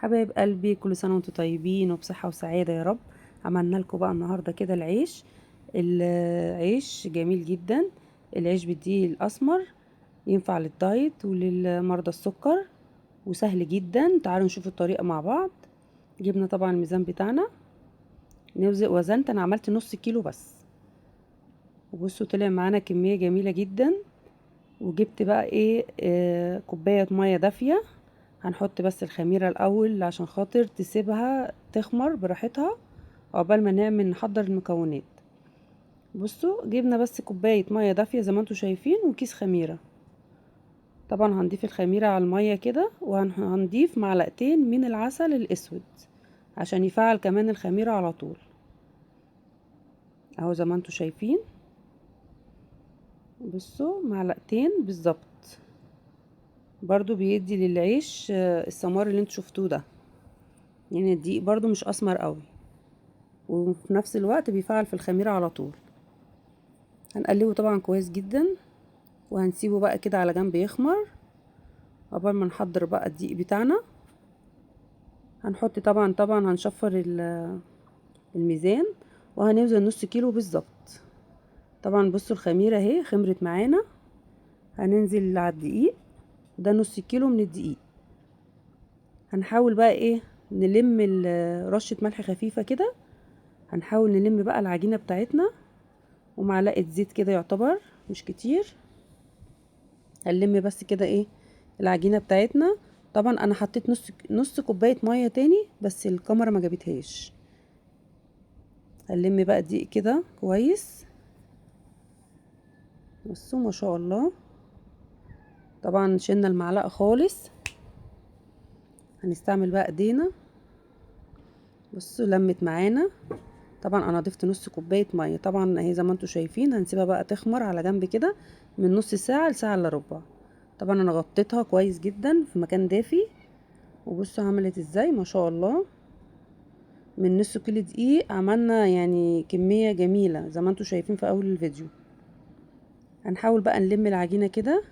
حبايب قلبي، كل سنة وانتم طيبين وبصحة وسعادة يا رب. عملنا لكم بقى النهاردة كده العيش جميل جدا. العيش بالدقيق الأسمر ينفع للدايت وللمرضى السكر، وسهل جدا. تعالوا نشوف الطريقة مع بعض. جبنا طبعا الميزان بتاعنا، وزنت انا عملت نص كيلو بس، وبصوا طلع معانا كمية جميلة جدا. وجبت بقى ايه كوباية مية دافية. هنحط بس الخميرة الاول عشان خاطر تسيبها تخمر براحتها عقبال ما نعمل نحضر المكونات. بصوا جبنا بس كوباية مية دافية زي ما انتوا شايفين وكيس خميرة. طبعا هنضيف الخميرة على المية كده، وهنضيف معلقتين من العسل الاسود عشان يفعل كمان الخميرة على طول، اهو زي ما انتوا شايفين. بصوا معلقتين بالظبط، برضو بيدي للعيش السمار اللي انتوا شفتوه ده. يعني الدقيق برضو مش اسمر قوي، وفي نفس الوقت بيفعل في الخميرة على طول. هنقلبه طبعا كويس جدا، وهنسيبه بقى كده على جنب يخمر قبل ما نحضر بقى الدقيق بتاعنا. هنحط طبعا هنشفر الميزان، وهنوزن نص كيلو بالظبط. طبعا بصوا الخميرة اهي خمرت معانا. هننزل على الدقيق ده، نص كيلو من الدقيق. هنحاول بقى ايه نلم رشة ملح خفيفة كده. هنحاول نلم بقى العجينة بتاعتنا، ومعلقة زيت كده يعتبر مش كتير. هنلم بس كده ايه العجينة بتاعتنا. طبعا انا حطيت نص كوباية مية تاني، بس الكاميرا ما جابتهاش. هنلم بقى دقيق كده كويس. بصوا ما شاء الله، طبعا شلنا المعلقة خالص. هنستعمل بقى ايدينا. بصوا لمت معانا. طبعا انا ضفت نص كوبايه ميه، طبعا اهي زي ما انتم شايفين. هنسيبها بقى تخمر على جنب كده من نص ساعه لساعه الا ربع. طبعا انا غطيتها كويس جدا في مكان دافي. وبصوا عملت ازاي ما شاء الله. من نص كيلو دقيق عملنا يعني كميه جميله زي ما انتم شايفين في اول الفيديو. هنحاول بقى نلم العجينه كده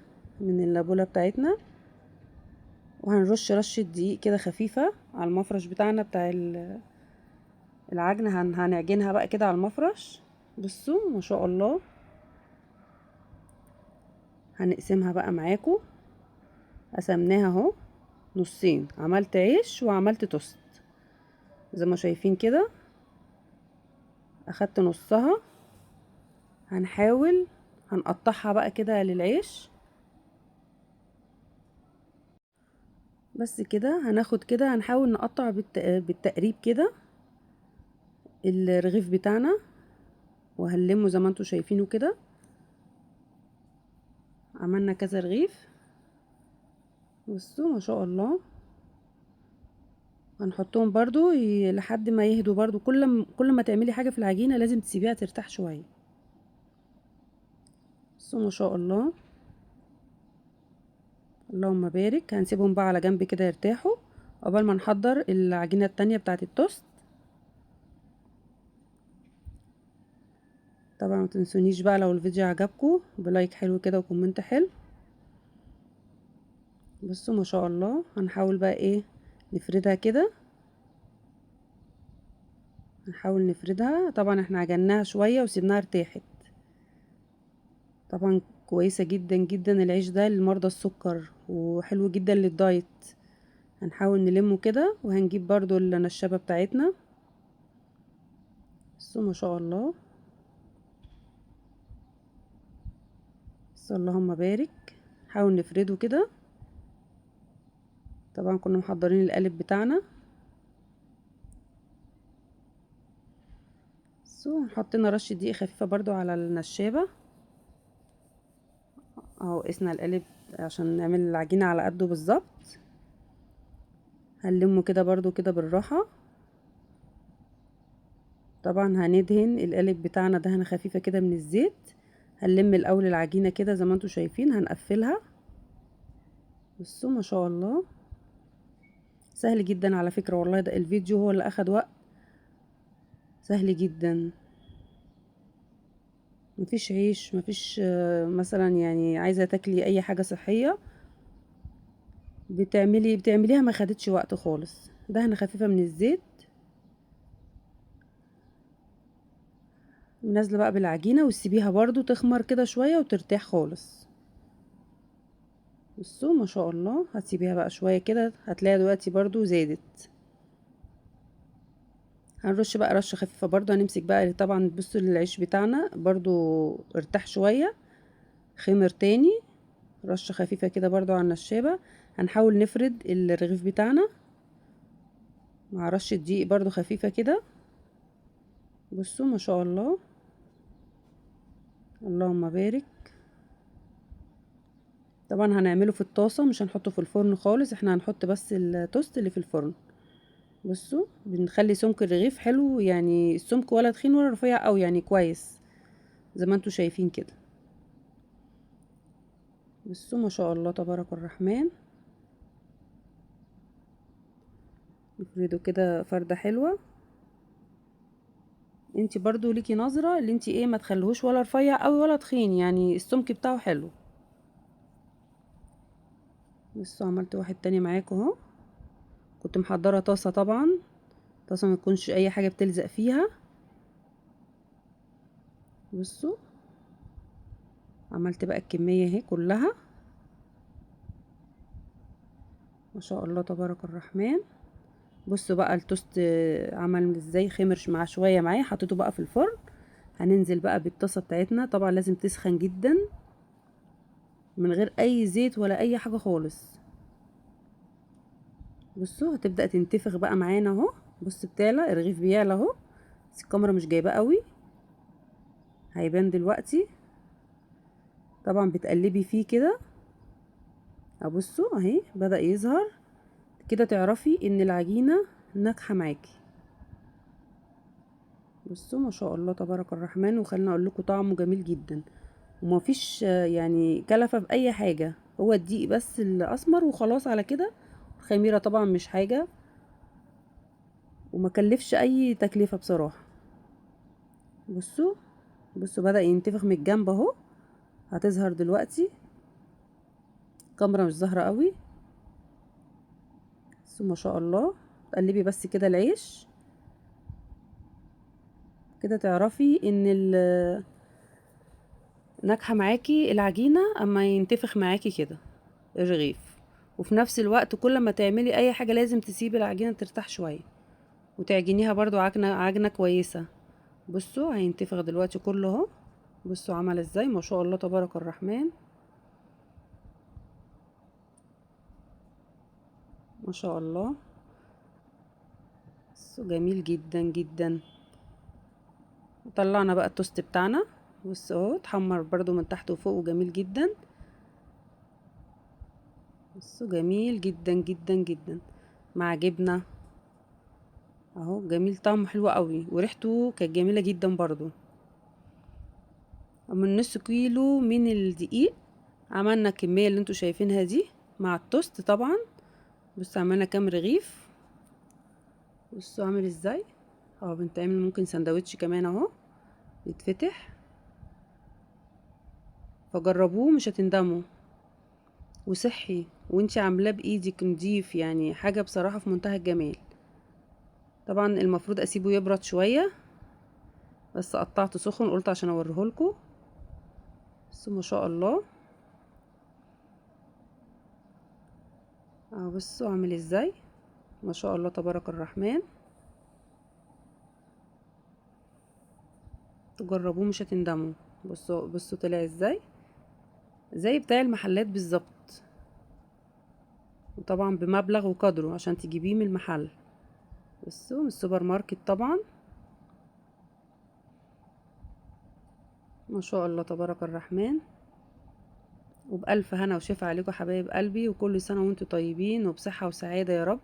من اللابوله بتاعتنا، وهنرش رشه دقيق كده خفيفه على المفرش بتاعنا بتاع العجنه. هنعجنها بقى كده على المفرش. بصوا ما شاء الله. هنقسمها بقى معاكم. قسمناها اهو نصين، عملت عيش وعملت توست زي ما شايفين كده. اخدت نصها. هنحاول هنقطعها بقى كده للعيش بس كده. هناخد كده هنحاول نقطع بالتقريب كده الرغيف بتاعنا، وهنلمه زي ما انتوا شايفينه كده. عملنا كذا رغيف. بصوا ما شاء الله. هنحطهم برضو لحد ما يهدوا. برضو كل ما تعملي حاجة في العجينة لازم تسيبيها ترتاح شوية. بصوا ما شاء الله، اللهم بارك. هنسيبهم بقى على جنب كده يرتاحوا قبل ما نحضر العجينة التانية بتاعة التوست. طبعا ما تنسونيش بقى لو الفيديو عجبكم بلايك حلو كده وكومنت حلو. بصوا ما شاء الله. هنحاول بقى ايه نفردها كده. هنحاول نفردها. طبعا احنا عجناها شوية وسيبناها ارتاحت. طبعا كويسة جدا جدا العيش ده لمرضى السكر، وحلو جدا للدايت. هنحاول نلمه كده، وهنجيب برضو النشابة بتاعتنا. بصوا ما شاء الله. بس اللهم بارك. نحاول نفرده كده. طبعا كنا محضرين القالب بتاعنا. حطينا رشة دقيق خفيفة برضو على النشابة اهو. قسنا القالب عشان نعمل العجينة على قده بالظبط. هنلمه كده برضو كده بالراحة. طبعا هندهن القالب بتاعنا دهنة خفيفة كده من الزيت. هنلم الاول العجينة كده زي ما انتوا شايفين. هنقفلها. بصوا ما شاء الله، سهل جدا على فكرة والله. ده الفيديو هو اللي اخد وقت. سهل جدا. مفيش عيش، مفيش مثلا يعني عايزة تاكلي اي حاجة صحية بتعمليها ما خدتش وقت خالص. دهنة خفيفة من الزيت، ونازلة بقى بالعجينة وتسيبيها برضو تخمر كده شوية وترتاح خالص. بصوا ما شاء الله، هتسيبيها بقى شوية كده هتلاقيها دلوقتي برضو زادت. هنرش بقى رشة خفيفة برضو، هنمسك بقى طبعا بصوا العيش بتاعنا برضو ارتاح شوية، خمر تاني. رشة خفيفة كده برضو على النشابة. هنحاول نفرد الرغيف بتاعنا مع رشة دقيق برضو خفيفة كده. بصوا ما شاء الله، اللهم بارك. طبعا هنعمله في الطاسة، مش هنحطه في الفرن خالص، احنا هنحط بس التوست اللي في الفرن. بصوا بنخلي سمك الرغيف حلو، يعني السمك ولا تخين ولا رفيع قوي، يعني كويس زي ما انتوا شايفين كده. بصوا ما شاء الله تبارك الرحمن. نفرده كده فردة حلوة. انتي برضو ليكي نظرة اللي انتي ايه، ما تخليهوش ولا رفيع قوي ولا تخين، يعني السمك بتاعه حلو. بصوا عملت واحد تاني معاكم اهو. كنت محضرة طاسة طبعا، طاسة ما تكونش اي حاجة بتلزق فيها. بصوا عملت بقى الكمية اهي كلها. ما شاء الله تبارك الرحمن. بصوا بقى التوست عمل ازاي، خمرش مع شوية معايا، حطيته بقى في الفرن. هننزل بقى بالطاسة بتاعتنا، طبعا لازم تسخن جدا من غير اي زيت ولا اي حاجة خالص. بصوا هتبدأ تنتفخ بقى معانا اهو. بص بتعلى الرغيف بيعلى اهو، بس الكاميرا مش جايباه قوي، هيبان دلوقتي. طبعا بتقلبي فيه كده، ابصوا اهي بدأ يظهر كده، تعرفي ان العجينة ناجحة معاكي. بصوا ما شاء الله تبارك الرحمن. وخلينا اقول لكم طعمه جميل جدا، وما فيش يعني كلفة بأي حاجة، هو الدقيق بس الأسمر وخلاص على كده. الخميرة طبعا مش حاجة، وما كلفش أي تكلفة بصراحة. بصوا بصوا بدأ ينتفخ من الجنب اهو، هتظهر دلوقتي. الكاميرا مش ظاهرة قوي. بصوا ما شاء الله. تقلبي بس كده العيش كده، تعرفي ان ناجحة معاكي العجينة اما ينتفخ معاكي كده الرغيف. وفي نفس الوقت كل ما تعملي اي حاجة لازم تسيبي العجينة ترتاح شوية، وتعجنيها برضو عجنة كويسة. بصوا هينتفخ دلوقتي كله اهو. بصوا عمل ازاي، ما شاء الله تبارك الرحمن. ما شاء الله. بصوا جميل جدا جدا. طلعنا بقى التوست بتاعنا. بص اهو اتحمر برضو من تحت وفوق وجميل جدا. بصوا جميل جدا جدا جدا مع جبنة اهو، جميل طعمه حلو قوي، وريحته كانت جميلة جدا برضو. من نص كيلو من الدقيق عملنا الكمية اللي انتوا شايفينها دي مع التوست طبعا. بص عملنا كام رغيف. بصوا عامل ازاي. اه بنتعمل ممكن سندوتش كمان اهو يتفتح، فجربوه مش هتندموا. وصحي وانتي عاملاه بايدك نضيف، يعني حاجة بصراحة في منتهى الجمال. طبعا المفروض اسيبه يبرد شوية، بس قطعته سخن قلت عشان اوريهولكوا. بس ما شاء الله اهو، بصوا عامل ازاي. ما شاء الله تبارك الرحمن. تجربوه مش هتندموا. بصوا بصوا طلع ازاي، زي بتاع المحلات بالظبط، وطبعا بمبلغ وقدره عشان تجيبيه من المحل. بصوا من السوبر ماركت طبعا. ما شاء الله تبارك الرحمن. وبألف هنا وشفا عليكم حبايب قلبي، وكل سنة وانتم طيبين وبصحة وسعادة يا رب.